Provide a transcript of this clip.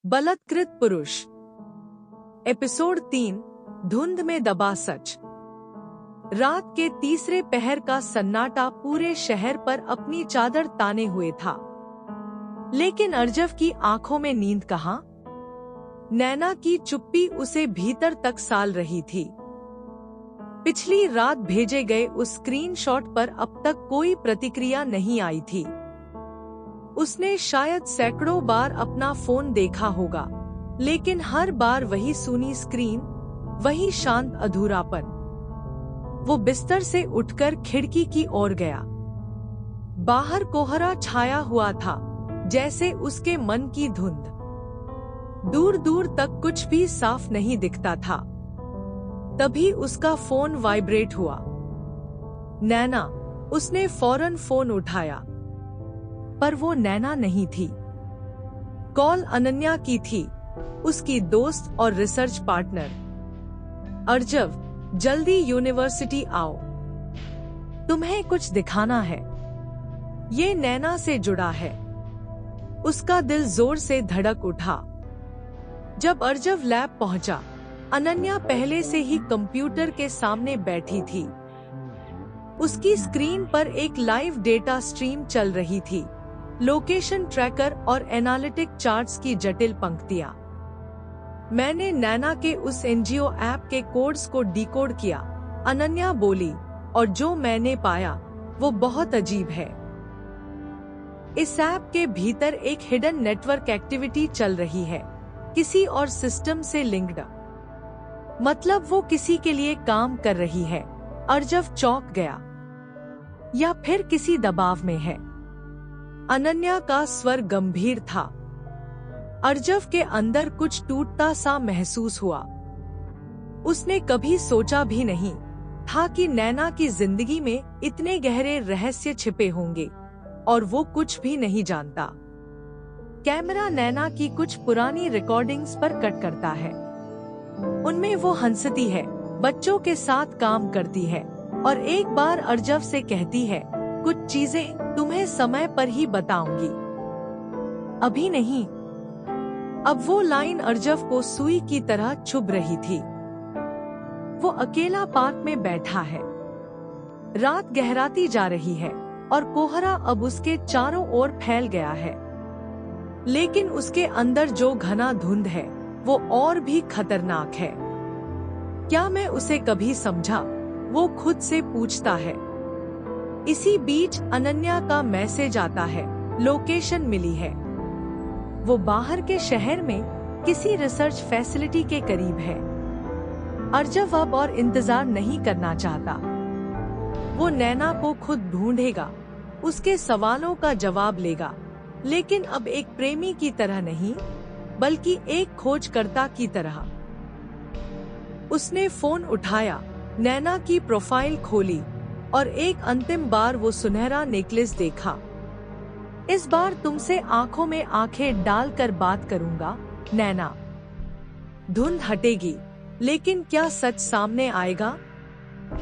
बलात्कृत पुरुष। एपिसोड 3, धुंध में दबा सच। रात के तीसरे पहर का सन्नाटा पूरे शहर पर अपनी चादर ताने हुए था, लेकिन अर्जव की आंखों में नींद कहाँ। नैना की चुप्पी उसे भीतर तक साल रही थी। पिछली रात भेजे गए उस स्क्रीनशॉट पर अब तक कोई प्रतिक्रिया नहीं आई थी। उसने शायद सैकड़ों बार अपना फोन देखा होगा, लेकिन हर बार वही सूनी स्क्रीन, वही शांत अधूरापन। वो बिस्तर से उठकर खिड़की की ओर गया। बाहर कोहरा छाया हुआ था, जैसे उसके मन की धुंध। दूर दूर तक कुछ भी साफ नहीं दिखता था। तभी उसका फोन वाइब्रेट हुआ। नैना। उसने फौरन फोन उठाया, पर वो नैना नहीं थी। कॉल अनन्या की थी, उसकी दोस्त और रिसर्च पार्टनर। अर्जव, जल्दी यूनिवर्सिटी आओ, तुम्हें कुछ दिखाना है। ये नैना से जुड़ा है। उसका दिल जोर से धड़क उठा। जब अर्जव लैब पहुंचा, अनन्या पहले से ही कंप्यूटर के सामने बैठी थी। उसकी स्क्रीन पर एक लाइव डेटा स्ट्रीम चल रही थी, लोकेशन ट्रैकर और एनालिटिक चार्ट्स की जटिल पंक्तियां। मैंने नैना के उस एनजीओ ऐप के कोड्स को डिकोड किया, अनन्या बोली, और जो मैंने पाया वो बहुत अजीब है। इस ऐप के भीतर एक हिडन नेटवर्क एक्टिविटी चल रही है, किसी और सिस्टम से लिंक्ड। मतलब वो किसी के लिए काम कर रही है। अर्जव चौंक गया। या फिर किसी दबाव में है। अनन्या का स्वर गंभीर था। अर्जव के अंदर कुछ टूटता सा महसूस हुआ। उसने कभी सोचा भी नहीं था कि नैना की जिंदगी में इतने गहरे रहस्य छिपे होंगे, और वो कुछ भी नहीं जानता। कैमरा नैना की कुछ पुरानी रिकॉर्डिंग्स पर कट करता है। उनमें वो हंसती है, बच्चों के साथ काम करती है, और एक बार अर्जव से कहती है, कुछ चीजें तुम्हें समय पर ही बताऊंगी, अभी नहीं। अब वो लाइन अर्जव को सुई की तरह चुभ रही थी। वो अकेला पार्क में बैठा है। रात गहराती जा रही है और कोहरा अब उसके चारों ओर फैल गया है। लेकिन उसके अंदर जो घना धुंध है, वो और भी खतरनाक है। क्या मैं उसे कभी समझा? वो खुद से पूछता है। इसी बीच अनन्या का मैसेज आता है, लोकेशन मिली है। वो बाहर के शहर में किसी रिसर्च फैसिलिटी के करीब है। अर्जव अब और इंतजार नहीं करना चाहता। वो नैना को खुद ढूंढेगा, उसके सवालों का जवाब लेगा, लेकिन अब एक प्रेमी की तरह नहीं, बल्कि एक खोजकर्ता की तरह। उसने फोन उठाया, नैना की प्रोफाइल खोली, और एक अंतिम बार वो सुनहरा नेकलेस देखा। इस बार तुमसे आंखों में आंखें डालकर बात करूंगा, नैना। धुंध हटेगी, लेकिन क्या सच सामने आएगा?